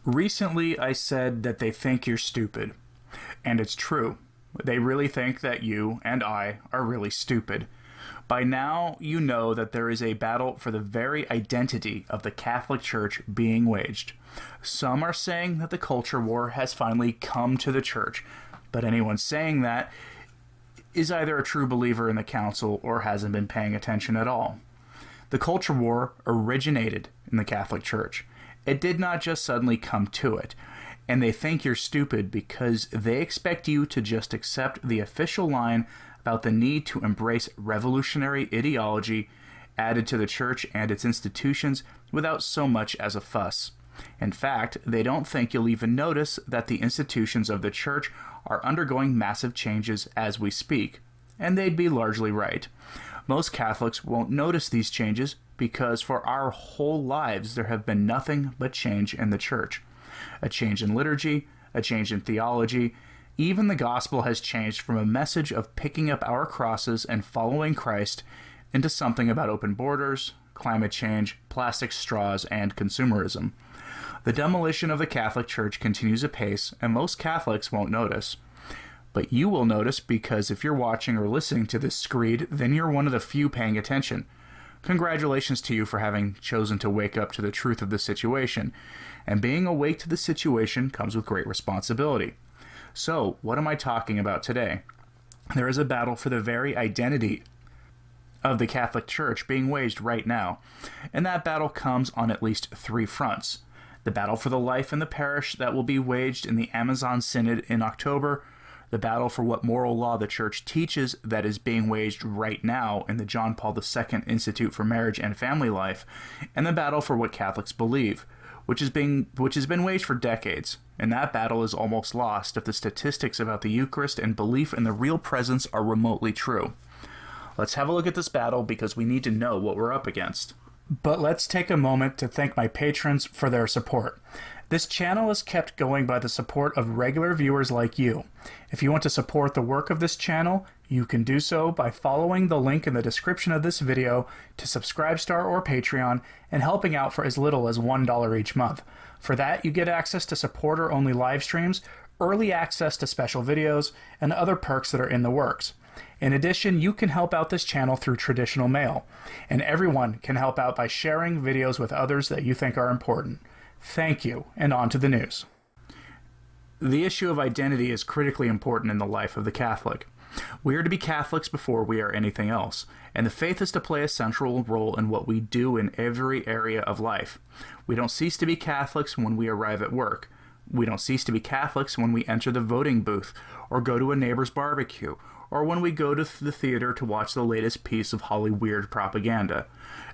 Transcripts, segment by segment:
Recently, I said that they think you're stupid. And it's true. They really think that you and I are really stupid. By now, you know that there is a battle for the very identity of the Catholic Church being waged. Some are saying that the culture war has finally come to the Church, but anyone saying that is either a true believer in the Council or hasn't been paying attention at all. The culture war originated in the Catholic Church. It did not just suddenly come to it. And they think you're stupid because they expect you to just accept the official line about the need to embrace revolutionary ideology added to the Church and its institutions without so much as a fuss. In fact, they don't think you'll even notice that the institutions of the Church are undergoing massive changes as we speak. And they'd be largely right. Most Catholics won't notice these changes because for our whole lives there have been nothing but change in the Church. A change in liturgy, a change in theology. Even the gospel has changed from a message of picking up our crosses and following Christ into something about open borders, climate change, plastic straws, and consumerism. The demolition of the Catholic Church continues apace, and most Catholics won't notice. But you will notice because if you're watching or listening to this screed, then you're one of the few paying attention. Congratulations to you for having chosen to wake up to the truth of the situation. And being awake to the situation comes with great responsibility. So, what am I talking about today? There is a battle for the very identity of the Catholic Church being waged right now. And that battle comes on at least three fronts. The battle for the life in the parish that will be waged in the Amazon Synod in October, the battle for what moral law the Church teaches that is being waged right now in the John Paul II Institute for Marriage and Family Life, and the battle for what Catholics believe, which has been waged for decades, and that battle is almost lost if the statistics about the Eucharist and belief in the real presence are remotely true. Let's have a look at this battle because we need to know what we're up against. But let's take a moment to thank my patrons for their support. This channel is kept going by the support of regular viewers like you. If you want to support the work of this channel, you can do so by following the link in the description of this video to Subscribestar or Patreon and helping out for as little as $1 each month. For that, you get access to supporter-only live streams, early access to special videos, and other perks that are in the works. In addition, you can help out this channel through traditional mail, and everyone can help out by sharing videos with others that you think are important. Thank you, and on to the news. The issue of identity is critically important in the life of the Catholic. We are to be Catholics before we are anything else, and the faith is to play a central role in what we do in every area of life. We don't cease to be Catholics when we arrive at work. We don't cease to be Catholics when we enter the voting booth, or go to a neighbor's barbecue, or when we go to the theater to watch the latest piece of Hollyweird propaganda.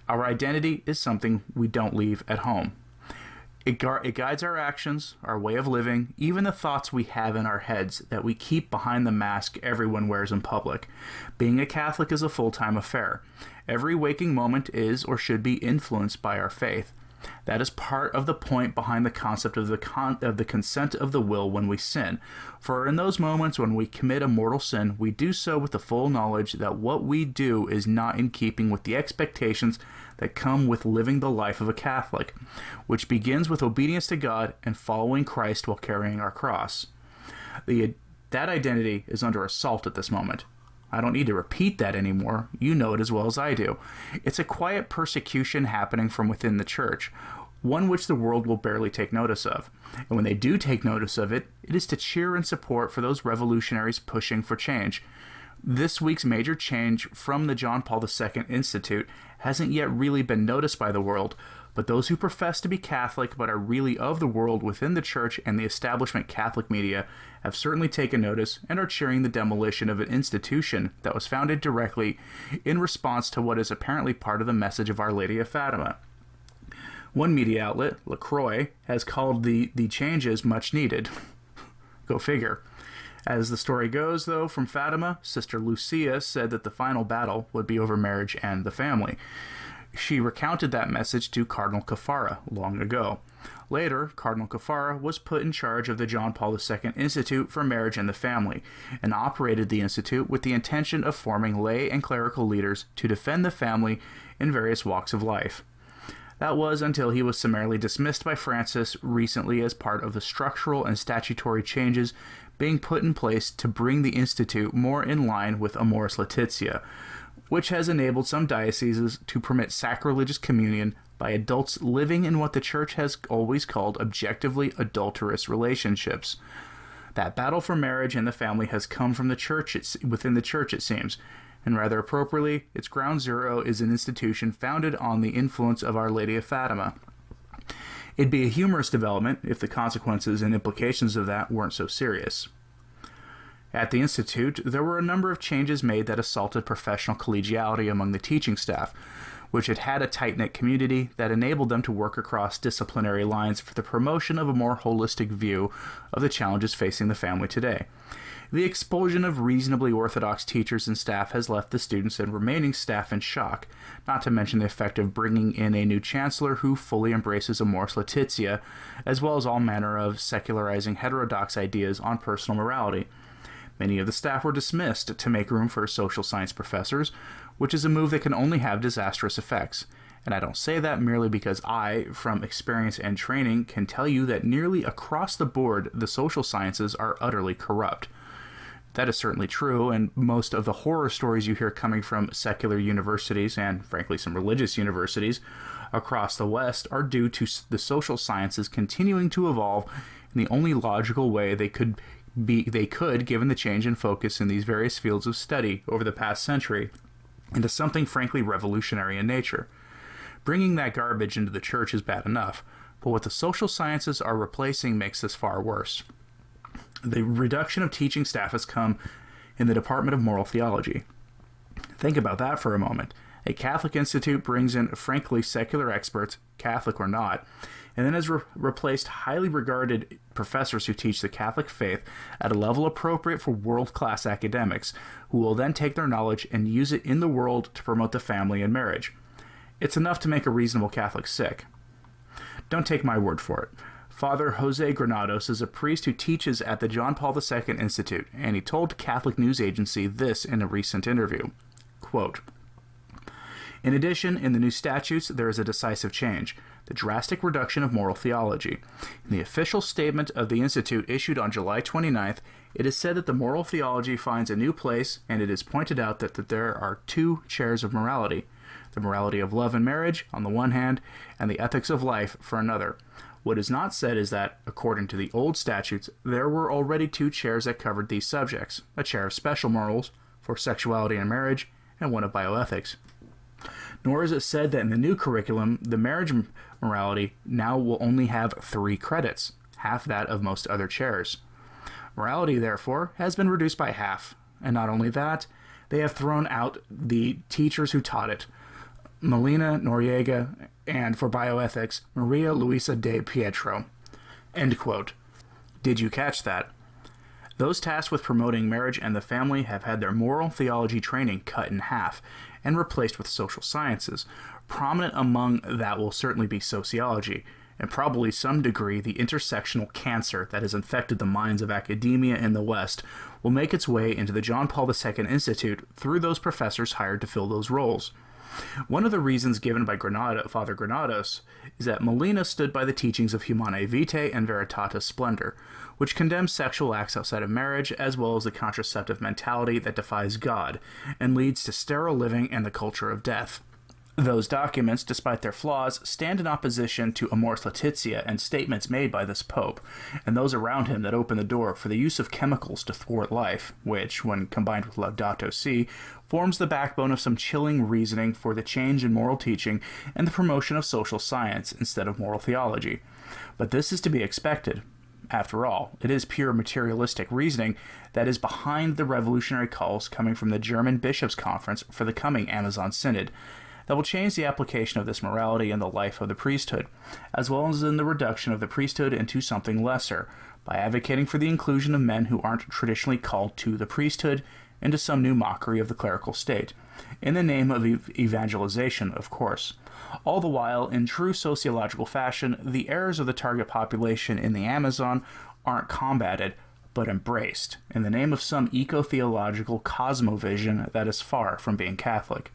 Our identity is something we don't leave at home. It guides our actions, our way of living, even the thoughts we have in our heads that we keep behind the mask everyone wears in public. Being a Catholic is a full-time affair. Every waking moment is or should be influenced by our faith. That is part of the point behind the concept of the consent of the will when we sin. For in those moments when we commit a mortal sin, we do so with the full knowledge that what we do is not in keeping with the expectations that come with living the life of a Catholic, which begins with obedience to God and following Christ while carrying our cross. That identity is under assault at this moment. I don't need to repeat that anymore. You know it as well as I do. It's a quiet persecution happening from within the Church, one which the world will barely take notice of. And when they do take notice of it, it is to cheer and support for those revolutionaries pushing for change. This week's major change from the John Paul II Institute hasn't yet really been noticed by the world, but those who profess to be Catholic but are really of the world within the Church and the establishment Catholic media have certainly taken notice and are cheering the demolition of an institution that was founded directly in response to what is apparently part of the message of Our Lady of Fatima. One media outlet, LaCroix, has called the changes much needed. Go figure. As the story goes, though, from Fatima, Sister Lucia said that the final battle would be over marriage and the family. She recounted that message to Cardinal Caffarra long ago. Later, Cardinal Caffarra was put in charge of the John Paul II Institute for Marriage and the Family, and operated the institute with the intention of forming lay and clerical leaders to defend the family in various walks of life. That was until he was summarily dismissed by Francis recently as part of the structural and statutory changes being put in place to bring the Institute more in line with Amoris Laetitia, which has enabled some dioceses to permit sacrilegious communion by adults living in what the Church has always called objectively adulterous relationships. That battle for marriage and the family has come from the Church within the Church, it seems, and rather appropriately, its ground zero is an institution founded on the influence of Our Lady of Fatima. It'd be a humorous development if the consequences and implications of that weren't so serious. At the Institute, there were a number of changes made that assaulted professional collegiality among the teaching staff, which had a tight-knit community that enabled them to work across disciplinary lines for the promotion of a more holistic view of the challenges facing the family today. The expulsion of reasonably orthodox teachers and staff has left the students and remaining staff in shock, not to mention the effect of bringing in a new chancellor who fully embraces Amoris Laetitia, as well as all manner of secularizing heterodox ideas on personal morality. Many of the staff were dismissed to make room for social science professors, which is a move that can only have disastrous effects. And I don't say that merely because I, from experience and training, can tell you that nearly across the board, the social sciences are utterly corrupt. That is certainly true, and most of the horror stories you hear coming from secular universities, and frankly some religious universities, across the West are due to the social sciences continuing to evolve in the only logical way they could, given the change in focus in these various fields of study over the past century, into something frankly revolutionary in nature. Bringing that garbage into the Church is bad enough, but what the social sciences are replacing makes this far worse. The reduction of teaching staff has come in the Department of Moral Theology. Think about that for a moment. A Catholic institute brings in frankly secular experts, Catholic or not, and then has replaced highly regarded professors who teach the Catholic faith at a level appropriate for world-class academics, who will then take their knowledge and use it in the world to promote the family and marriage. It's enough to make a reasonable Catholic sick. Don't take my word for it. Father Jose Granados is a priest who teaches at the John Paul II Institute, and he told Catholic News Agency this in a recent interview. Quote, "In addition, in the new statutes, there is a decisive change, the drastic reduction of moral theology. In the official statement of the Institute issued on July 29th, it is said that the moral theology finds a new place, and it is pointed out that there are two chairs of morality, the morality of love and marriage on the one hand, and the ethics of life for another. What is not said is that, according to the old statutes, there were already two chairs that covered these subjects, a chair of special morals for sexuality and marriage, and one of bioethics. Nor is it said that in the new curriculum, the marriage morality now will only have 3 credits, half that of most other chairs. Morality, therefore, has been reduced by half, and not only that, they have thrown out the teachers who taught it, Melina Noriega, and for bioethics, Maria Luisa de Pietro." End quote. Did you catch that? Those tasked with promoting marriage and the family have had their moral theology training cut in half and replaced with social sciences. Prominent among that will certainly be sociology, and probably some degree the intersectional cancer that has infected the minds of academia in the West will make its way into the John Paul II Institute through those professors hired to fill those roles. One of the reasons given by Father Granados is that Molina stood by the teachings of Humanae Vitae and Veritatis Splendor, which condemns sexual acts outside of marriage as well as the contraceptive mentality that defies God and leads to sterile living and the culture of death. Those documents, despite their flaws, stand in opposition to Amoris Laetitia and statements made by this pope, and those around him that open the door for the use of chemicals to thwart life, which, when combined with Laudato Si, forms the backbone of some chilling reasoning for the change in moral teaching and the promotion of social science instead of moral theology. But this is to be expected. After all, it is pure materialistic reasoning that is behind the revolutionary calls coming from the German Bishops' Conference for the coming Amazon Synod, that will change the application of this morality in the life of the priesthood, as well as in the reduction of the priesthood into something lesser, by advocating for the inclusion of men who aren't traditionally called to the priesthood into some new mockery of the clerical state, in the name of evangelization, of course. All the while, in true sociological fashion, the errors of the target population in the Amazon aren't combated, but embraced, in the name of some eco-theological cosmovision that is far from being Catholic.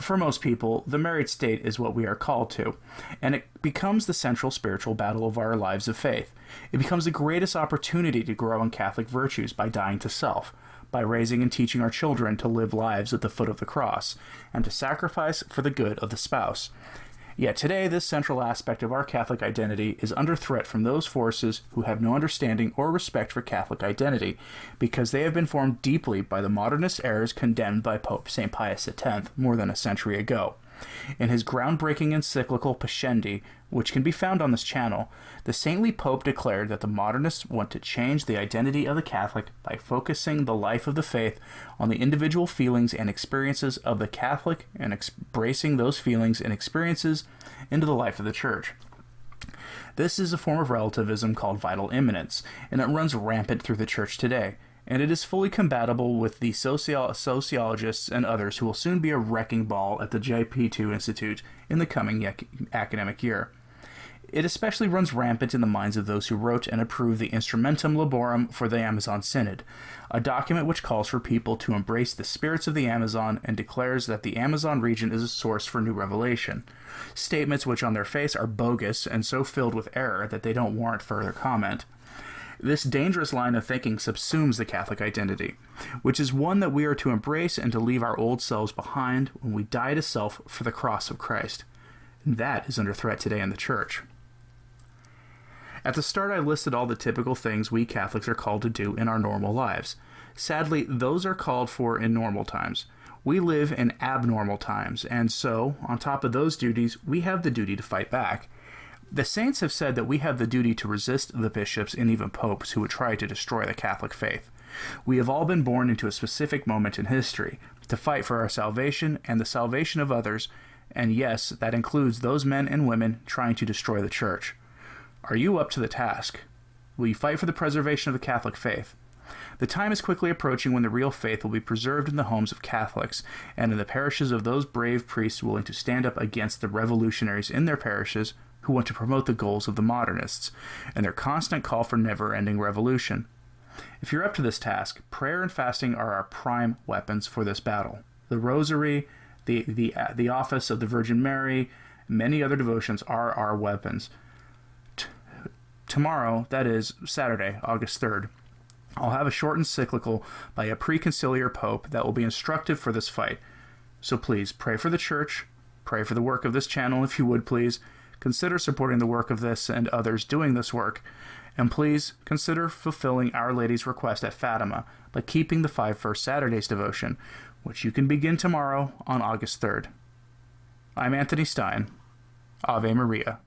For most people, the married state is what we are called to, and it becomes the central spiritual battle of our lives of faith. It becomes the greatest opportunity to grow in Catholic virtues by dying to self, by raising and teaching our children to live lives at the foot of the cross, and to sacrifice for the good of the spouse. Yet today, this central aspect of our Catholic identity is under threat from those forces who have no understanding or respect for Catholic identity, because they have been formed deeply by the modernist errors condemned by Pope St. Pius X more than a century ago. In his groundbreaking encyclical Pascendi, which can be found on this channel, the saintly Pope declared that the modernists want to change the identity of the Catholic by focusing the life of the faith on the individual feelings and experiences of the Catholic and embracing those feelings and experiences into the life of the Church. This is a form of relativism called vital immanence, and it runs rampant through the Church today, and it is fully compatible with the sociologists and others who will soon be a wrecking ball at the JPII Institute in the coming academic year. It especially runs rampant in the minds of those who wrote and approved the Instrumentum Laborum for the Amazon Synod, a document which calls for people to embrace the spirits of the Amazon and declares that the Amazon region is a source for new revelation. Statements which on their face are bogus and so filled with error that they don't warrant further comment. This dangerous line of thinking subsumes the Catholic identity, which is one that we are to embrace and to leave our old selves behind when we die to self for the cross of Christ. And that is under threat today in the Church. At the start, I listed all the typical things we Catholics are called to do in our normal lives. Sadly, those are called for in normal times. We live in abnormal times, and so, on top of those duties, we have the duty to fight back. The saints have said that we have the duty to resist the bishops and even popes who would try to destroy the Catholic faith. We have all been born into a specific moment in history, to fight for our salvation and the salvation of others, and yes, that includes those men and women trying to destroy the Church. Are you up to the task? Will you fight for the preservation of the Catholic faith? The time is quickly approaching when the real faith will be preserved in the homes of Catholics and in the parishes of those brave priests willing to stand up against the revolutionaries in their parishes who want to promote the goals of the modernists and their constant call for never-ending revolution. If you're up to this task, prayer and fasting are our prime weapons for this battle. The Rosary, the Office of the Virgin Mary, many other devotions are our weapons. Tomorrow, that is Saturday, August 3rd, I'll have a short encyclical by a preconciliar pope that will be instructive for this fight. So please, pray for the Church, pray for the work of this channel if you would please, consider supporting the work of this and others doing this work, and please consider fulfilling Our Lady's request at Fatima by keeping the 5 First Saturdays devotion, which you can begin tomorrow on August 3rd. I'm Anthony Stine. Ave Maria.